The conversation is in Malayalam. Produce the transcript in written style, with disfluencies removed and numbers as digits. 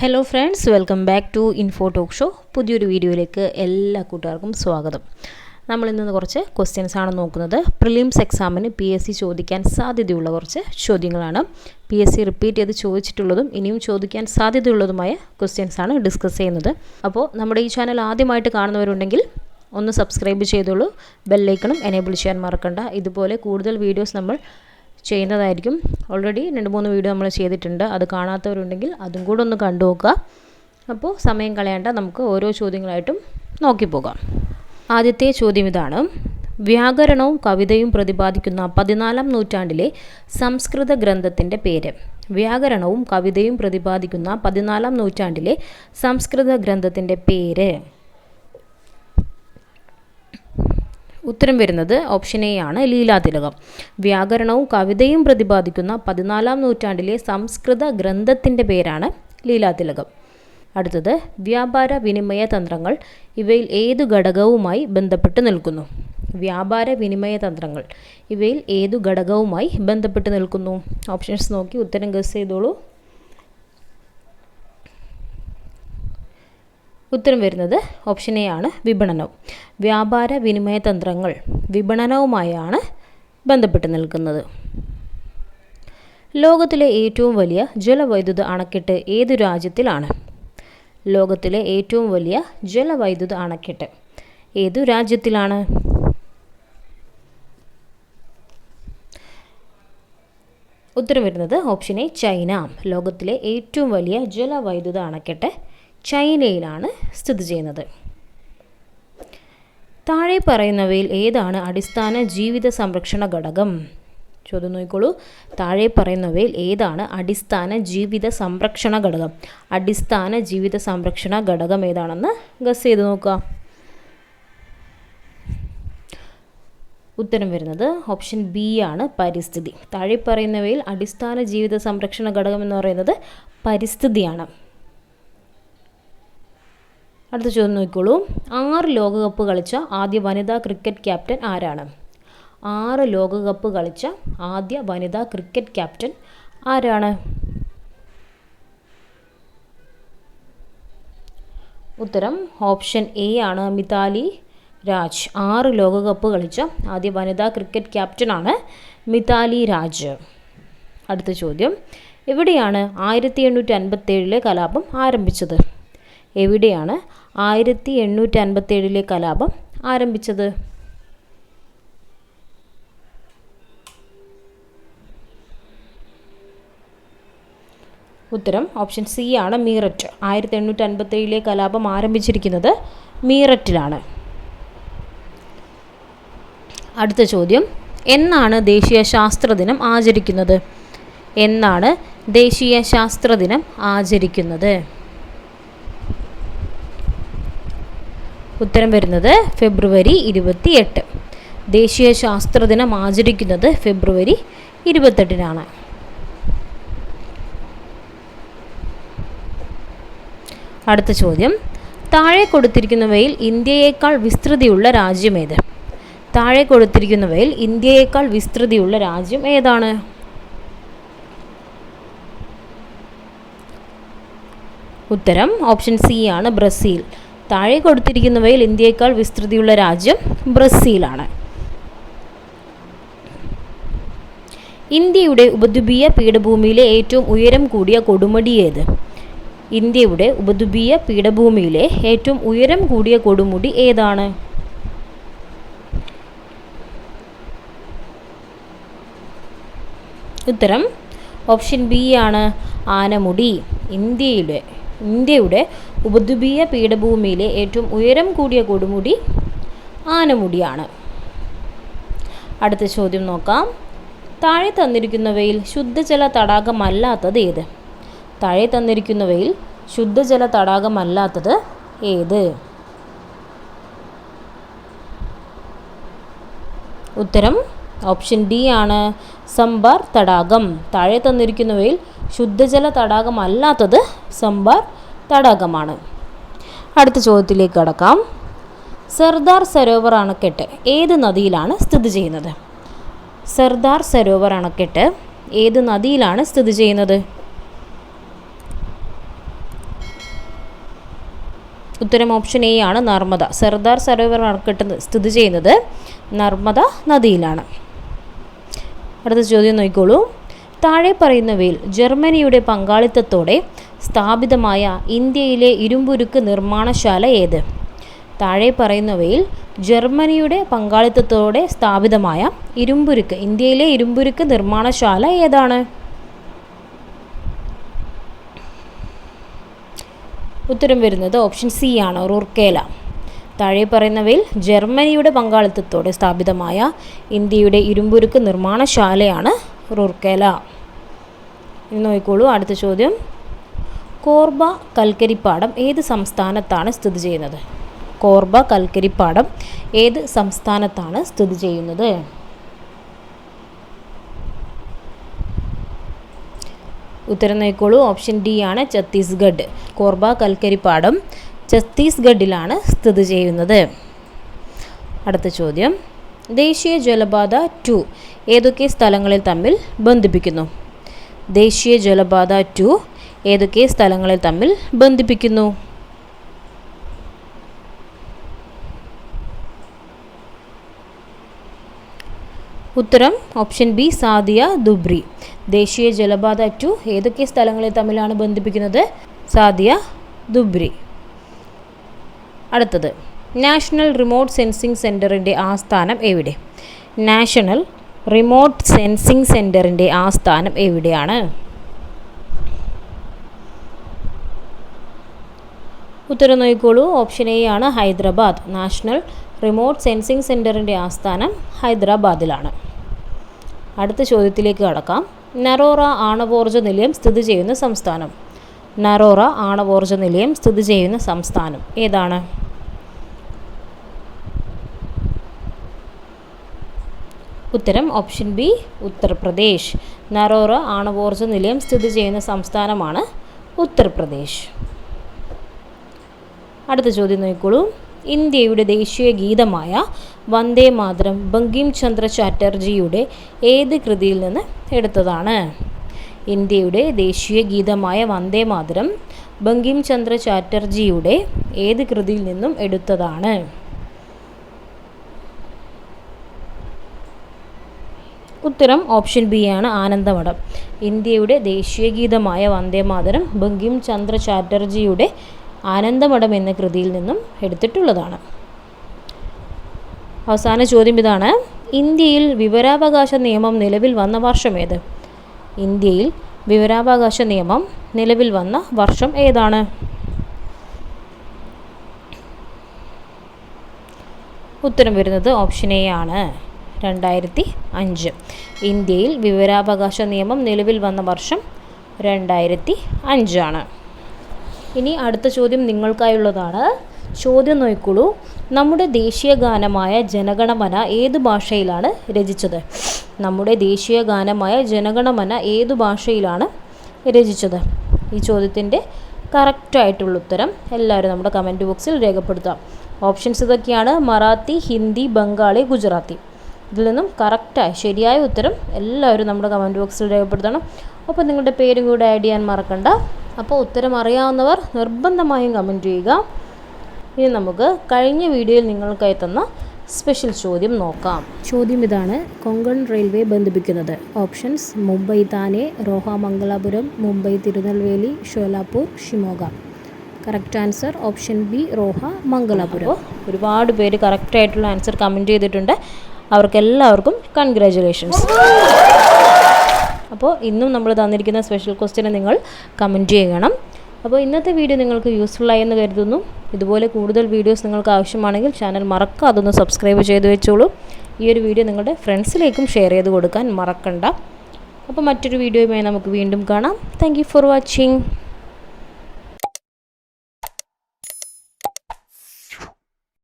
Hello friends, welcome back to info talk show. പുതിയൊരു വീഡിയോയിലേക്ക് എല്ലാ കൂട്ടുകാർക്കും സ്വാഗതം. നമ്മളിന്ന് കുറച്ച് ക്വസ്റ്റ്യൻസ് ആണ് നോക്കുന്നത്. പ്രിലിംസ് എക്സാമിന് PSC ചോദിക്കാൻ സാധ്യതയുള്ള കുറച്ച് ചോദ്യങ്ങളാണ്. PSC റിപ്പീറ്റ് ചെയ്ത് ചോദിച്ചിട്ടുള്ളതും ഇനിയും ചോദിക്കാൻ സാധ്യതയുള്ളതുമായ ക്വസ്റ്റ്യൻസ് ആണ് ഡിസ്കസ് ചെയ്യുന്നത്. അപ്പോൾ നമ്മുടെ ഈ ചാനൽ ആദ്യമായിട്ട് കാണുന്നവരുണ്ടെങ്കിൽ ഒന്ന് സബ്സ്ക്രൈബ് ചെയ്തോളൂ. ബെല്ലൈക്കണും എനേബിൾ ചെയ്യാൻ മറക്കണ്ട. ഇതുപോലെ കൂടുതൽ വീഡിയോസ് നമ്മൾ ചെയ്യുന്നതായിരിക്കും. ഓൾറെഡി 2-3 വീഡിയോ നമ്മൾ ചെയ്തിട്ടുണ്ട്. അത് കാണാത്തവരുണ്ടെങ്കിൽ അതും കൂടെ ഒന്ന് കണ്ടു നോക്കുക. അപ്പോൾ സമയം കളയേണ്ട, നമുക്ക് ഓരോ ചോദ്യങ്ങളായിട്ടും നോക്കിപ്പോകാം. ആദ്യത്തെ ചോദ്യം ഇതാണ്: വ്യാകരണവും കവിതയും പ്രതിപാദിക്കുന്ന 14-ാം നൂറ്റാണ്ടിലെ സംസ്കൃത ഗ്രന്ഥത്തിൻ്റെ പേര്. വ്യാകരണവും കവിതയും പ്രതിപാദിക്കുന്ന 14-ാം നൂറ്റാണ്ടിലെ സംസ്കൃത ഗ്രന്ഥത്തിൻ്റെ പേര്. ഉത്തരം വരുന്നത് ഓപ്ഷൻ എ ആണ്, ലീലാതിലകം. വ്യാകരണവും കവിതയും പ്രതിപാദിക്കുന്ന 14-ാം നൂറ്റാണ്ടിലെ സംസ്കൃത ഗ്രന്ഥത്തിൻ്റെ പേരാണ് ലീലാതിലകം. അടുത്തത്: വ്യാപാര വിനിമയ തന്ത്രങ്ങൾ ഇവയിൽ ഏതു ഘടകവുമായി ബന്ധപ്പെട്ട് നിൽക്കുന്നു? വ്യാപാര വിനിമയ തന്ത്രങ്ങൾ ഇവയിൽ ഏതു ഘടകവുമായി ബന്ധപ്പെട്ട് നിൽക്കുന്നു? ഓപ്ഷൻസ് നോക്കി ഉത്തരം ഗസ് ചെയ്തോളൂ. ഉത്തരം വരുന്നത് ഓപ്ഷൻ എ ആണ്, വിപണനം. വ്യാപാര വിനിമയ തന്ത്രങ്ങൾ വിപണനവുമായാണ് ബന്ധപ്പെട്ട് നിൽക്കുന്നത്. ലോകത്തിലെ ഏറ്റവും വലിയ ജലവൈദ്യുത അണക്കെട്ട് ഏതു രാജ്യത്തിലാണ്? ലോകത്തിലെ ഏറ്റവും വലിയ ജലവൈദ്യുത അണക്കെട്ട് ഏതു രാജ്യത്തിലാണ്? ഉത്തരം വരുന്നത് ഓപ്ഷൻ എ, ചൈന. ലോകത്തിലെ ഏറ്റവും വലിയ ജലവൈദ്യുത അണക്കെട്ട് ചൈനയിലാണ് സ്ഥിതി ചെയ്യുന്നത്. താഴെ പറയുന്നവയിൽ ഏതാണ് അടിസ്ഥാന ജീവിത സംരക്ഷണ ഘടകം? ചോദ്യം നോക്കിക്കോളൂ. താഴെ പറയുന്നവയിൽ ഏതാണ് അടിസ്ഥാന ജീവിത സംരക്ഷണ ഘടകം? അടിസ്ഥാന ജീവിത സംരക്ഷണ ഘടകം ഏതാണെന്ന് ഗസ് ചെയ്ത് നോക്കുക. ഉത്തരം വരുന്നത് ഓപ്ഷൻ ബി ആണ്, പരിസ്ഥിതി. താഴെ പറയുന്നവയിൽ അടിസ്ഥാന ജീവിത സംരക്ഷണ ഘടകം എന്ന് പറയുന്നത് പരിസ്ഥിതിയാണ്. അടുത്ത ചോദ്യം നോക്കിക്കോളൂ. 6 ലോകകപ്പ് കളിച്ച ആദ്യ വനിതാ ക്രിക്കറ്റ് ക്യാപ്റ്റൻ ആരാണ്? 6 ലോകകപ്പ് കളിച്ച ആദ്യ വനിതാ ക്രിക്കറ്റ് ക്യാപ്റ്റൻ ആരാണ്? ഉത്തരം ഓപ്ഷൻ എ ആണ്, മിതാലി രാജ്. 6 ലോകകപ്പ് കളിച്ച ആദ്യ വനിതാ ക്രിക്കറ്റ് ക്യാപ്റ്റനാണ് മിതാലി രാജ്. അടുത്ത ചോദ്യം: എവിടെയാണ് 1857 കലാപം ആരംഭിച്ചത്? എവിടെയാണ് 1857 കലാപം ആരംഭിച്ചത്? ഉത്തരം ഓപ്ഷൻ സി ആണ്, മീററ്റ്. 1857 കലാപം ആരംഭിച്ചിരിക്കുന്നത് മീററ്റിലാണ്. അടുത്ത ചോദ്യം: എന്നാണ് ദേശീയ ശാസ്ത്രദിനം ആചരിക്കുന്നത്? എന്നാണ് ദേശീയ ശാസ്ത്രദിനം ആചരിക്കുന്നത്? ഉത്തരം വരുന്നത് ഫെബ്രുവരി 28. ദേശീയ ശാസ്ത്രദിനം ആചരിക്കുന്നത് ഫെബ്രുവരി 28-നാണ്. അടുത്ത ചോദ്യം: താഴെ കൊടുത്തിരിക്കുന്നവയിൽ ഇന്ത്യയേക്കാൾ വിസ്തൃതിയുള്ള രാജ്യമേത്? താഴെ കൊടുത്തിരിക്കുന്നവയിൽ ഇന്ത്യയേക്കാൾ വിസ്തൃതിയുള്ള രാജ്യം ഏതാണ്? ഉത്തരം ഓപ്ഷൻ സി ആണ്, ബ്രസീൽ. താഴെ കൊടുത്തിരിക്കുന്നവയിൽ ഇന്ത്യയേക്കാൾ വിസ്തൃതിയുള്ള രാജ്യം ബ്രസീലാണ്. ഇന്ത്യയുടെ ഉപദ്വീപീയ പീഠഭൂമിയിലെ ഏറ്റവും ഉയരം കൂടിയ കൊടുമുടി ഏത്? ഇന്ത്യയുടെ ഉപദ്വീപീയ പീഠഭൂമിയിലെ ഏറ്റവും ഉയരം കൂടിയ കൊടുമുടി ഏതാണ്? ഉത്തരം ഓപ്ഷൻ ബി ആണ്, ആനമുടി. ഇന്ത്യയുടെ ഉപദ്വീപീയ പീഠഭൂമിയിലെ ഏറ്റവും ഉയരം കൂടിയ കൊടുമുടി ആനമുടിയാണ്. അടുത്ത ചോദ്യം നോക്കാം. താഴെ തന്നിരിക്കുന്നവയിൽ ശുദ്ധജല തടാകമല്ലാത്തത് ഏത്? താഴെ തന്നിരിക്കുന്നവയിൽ ശുദ്ധജല തടാകമല്ലാത്തത് ഏത്? ഉത്തരം ഓപ്ഷൻ ഡി ആണ്, സംബാർ തടാകം. താഴെ തന്നിരിക്കുന്നവയിൽ ശുദ്ധജല തടാകമല്ലാത്തത് സംബാർ തടാകമാണ്. അടുത്ത ചോദ്യത്തിലേക്ക് കടക്കാം. സർദാർ സരോവർ അണക്കെട്ട് ഏത് നദിയിലാണ് സ്ഥിതി ചെയ്യുന്നത്? സർദാർ സരോവർ അണക്കെട്ട് ഏത് നദിയിലാണ് സ്ഥിതി ചെയ്യുന്നത്? ഉത്തരം ഓപ്ഷൻ എ ആണ്, നർമ്മദ. സർദാർ സരോവർ അണക്കെട്ട് സ്ഥിതി ചെയ്യുന്നത് നർമ്മദ നദിയിലാണ്. അടുത്ത ചോദ്യം നോക്കിക്കോളൂ. താഴെ പറയുന്നവയിൽ ജർമ്മനിയുടെ പങ്കാളിത്തത്തോടെ സ്ഥാപിതമായ ഇന്ത്യയിലെ ഇരുമ്പുരുക്ക് നിർമ്മാണശാല ഏത്? താഴെ പറയുന്നവയിൽ ജർമ്മനിയുടെ പങ്കാളിത്തത്തോടെ സ്ഥാപിതമായ ഇന്ത്യയിലെ ഇരുമ്പുരുക്ക് നിർമ്മാണശാല ഏതാണ്? ഉത്തരം വരുന്നത് ഓപ്ഷൻ സി ആണ്, റൂർക്കേല. താഴെ പറയുന്നവയിൽ ജർമ്മനിയുടെ പങ്കാളിത്തത്തോടെ സ്ഥാപിതമായ ഇന്ത്യയുടെ ഇരുമ്പുരുക്ക് നിർമ്മാണശാലയാണ് റൂർക്കേല. ഇനി നോക്കിക്കോളൂ അടുത്ത ചോദ്യം. കോർബ കൽക്കരിപ്പാടം ഏത് സംസ്ഥാനത്താണ് സ്ഥിതി ചെയ്യുന്നത്? കോർബ കൽക്കരിപ്പാടം ഏത് സംസ്ഥാനത്താണ് സ്ഥിതി ചെയ്യുന്നത്? ഉത്തരം നോക്കിക്കോളൂ. ഓപ്ഷൻ ഡി ആണ്, ഛത്തീസ്ഗഡ്. കോർബ കൽക്കരിപ്പാടം ഛത്തീസ്ഗഡിലാണ് സ്ഥിതി ചെയ്യുന്നത്. അടുത്ത ചോദ്യം. ദേശീയ ജലപാത 2 ഏതൊക്കെ സ്ഥലങ്ങളിൽ തമ്മിൽ ബന്ധിപ്പിക്കുന്നു? ദേശീയ ജലപാത 2 ഏതൊക്കെ സ്ഥലങ്ങളിൽ തമ്മിൽ ബന്ധിപ്പിക്കുന്നു? ഉത്തരം ഓപ്ഷൻ ബി, സാദിയ ദുബ്രി. ദേശീയ ജലപാത 2 ഏതൊക്കെ സ്ഥലങ്ങളെ തമ്മിലാണ് ബന്ധിപ്പിക്കുന്നത്? സാദിയ ദുബ്രി. അടുത്തത്. നാഷണൽ റിമോട്ട് സെൻസിംഗ് സെൻറ്ററിൻ്റെ ആസ്ഥാനം എവിടെ? നാഷണൽ റിമോട്ട് സെൻസിംഗ് സെൻറ്ററിൻ്റെ ആസ്ഥാനം എവിടെയാണ്? ഉത്തരം നോക്കിക്കോളൂ. ഓപ്ഷൻ എ ആണ്, ഹൈദരാബാദ്. നാഷണൽ റിമോട്ട് സെൻസിംഗ് സെൻറ്ററിൻ്റെ ആസ്ഥാനം ഹൈദരാബാദിലാണ്. അടുത്ത ചോദ്യത്തിലേക്ക് കടക്കാം. നറോറ ആണവോർജ്ജ നിലയം സ്ഥിതി ചെയ്യുന്ന സംസ്ഥാനം. നറോറ ആണവോർജ്ജ നിലയം സ്ഥിതി ചെയ്യുന്ന സംസ്ഥാനം ഏതാണ്? ഉത്തരം ഓപ്ഷൻ ബി, ഉത്തർപ്രദേശ്. നറോറ ആണവോർജ്ജ നിലയം സ്ഥിതി ചെയ്യുന്ന സംസ്ഥാനമാണ് ഉത്തർപ്രദേശ്. അടുത്ത ചോദ്യം നോക്കിക്കോളൂ. ഇന്ത്യയുടെ ദേശീയ ഗീതമായ വന്ദേ മാതരം ബങ്കിം ചന്ദ്ര ചാറ്റർജിയുടെ ഏത് കൃതിയിൽ നിന്ന് എടുത്തതാണ്? ഇന്ത്യയുടെ ദേശീയ ഗീതമായ വന്ദേ മാതരം ബങ്കിം ചന്ദ്ര ചാറ്റർജിയുടെ ഏത് കൃതിയിൽ നിന്നും എടുത്തതാണ്? ഉത്തരം ഓപ്ഷൻ ബി ആണ്, ആനന്ദമഠം. ഇന്ത്യയുടെ ദേശീയ ഗീതമായ വന്ദേ മാതരം ബങ്കിം ചന്ദ്ര ചാറ്റർജിയുടെ ആനന്ദമഠം എന്ന കൃതിയിൽ നിന്നും എടുത്തിട്ടുള്ളതാണ്. അവസാന ചോദ്യം ഇതാണ്. ഇന്ത്യയിൽ വിവരാവകാശ നിയമം നിലവിൽ വന്ന വർഷം ഏത്? ഇന്ത്യയിൽ വിവരാവകാശ നിയമം നിലവിൽ വന്ന വർഷം ഏതാണ്? ഉത്തരം വരുന്നത് ഓപ്ഷൻ എ ആണ്, 2005. ഇന്ത്യയിൽ വിവരാവകാശ നിയമം നിലവിൽ വന്ന വർഷം 2005 ആണ്. ഇനി അടുത്ത ചോദ്യം നിങ്ങൾക്കായുള്ളതാണ്. ചോദ്യം നോക്കിക്കോളൂ. നമ്മുടെ ദേശീയ ഗാനമായ ജനഗണമന ഏത് ഭാഷയിലാണ് രചിച്ചത്? നമ്മുടെ ദേശീയ ഗാനമായ ജനഗണമന ഏത് ഭാഷയിലാണ് രചിച്ചത്? ഈ ചോദ്യത്തിൻ്റെ കറക്റ്റായിട്ടുള്ള ഉത്തരം എല്ലാവരും നമ്മുടെ കമൻറ്റ് ബോക്സിൽ രേഖപ്പെടുത്താം. ഓപ്ഷൻസ് ഇതൊക്കെയാണ്: മറാത്തി, ഹിന്ദി, ബംഗാളി, ഗുജറാത്തി. ഇതിൽ നിന്നും കറക്റ്റായി ശരിയായ ഉത്തരം എല്ലാവരും നമ്മുടെ കമൻറ്റ് ബോക്സിൽ രേഖപ്പെടുത്തണം. അപ്പോൾ നിങ്ങളുടെ പേരും കൂടെ ആഡ് ചെയ്യാൻ മറക്കണ്ട. അപ്പോൾ ഉത്തരം അറിയാവുന്നവർ നിർബന്ധമായും കമൻറ്റ് ചെയ്യുക. ഇനി നമുക്ക് കഴിഞ്ഞ വീഡിയോയിൽ നിങ്ങൾക്കായി തന്ന സ്പെഷ്യൽ ചോദ്യം നോക്കാം. ചോദ്യം ഇതാണ്: കൊങ്കൺ റെയിൽവേ ബന്ധിപ്പിക്കുന്നത് options Mumbai Thane, Roha Mangalapuram, Mumbai Tirunelveli, Sholapur, Shimoga. Correct answer option B, Roha Mangalapuram. ഒരുപാട് പേര് കറക്റ്റായിട്ടുള്ള ആൻസർ കമൻറ്റ് ചെയ്തിട്ടുണ്ട്. അവർക്കെല്ലാവർക്കും കൺഗ്രാജുലേഷൻസ്. അപ്പോൾ ഇന്നും നമ്മൾ തന്നിരിക്കുന്ന സ്പെഷ്യൽ ക്വസ്റ്റ്യന് നിങ്ങൾ കമൻറ്റ് ചെയ്യണം. അപ്പോൾ ഇന്നത്തെ വീഡിയോ നിങ്ങൾക്ക് യൂസ്ഫുള്ളായി എന്ന് കരുതുന്നു. ഇതുപോലെ കൂടുതൽ വീഡിയോസ് നിങ്ങൾക്ക് ആവശ്യമാണെങ്കിൽ ചാനൽ മറക്കാതെ ഒന്ന് സബ്സ്ക്രൈബ് ചെയ്ത് വെച്ചോളൂ. ഈ ഒരു വീഡിയോ നിങ്ങളുടെ ഫ്രണ്ട്സിലേക്കും ഷെയർ ചെയ്ത് കൊടുക്കാൻ മറക്കണ്ട. അപ്പോൾ മറ്റൊരു വീഡിയോയുമായി നമുക്ക് വീണ്ടും കാണാം. Thank you for watching.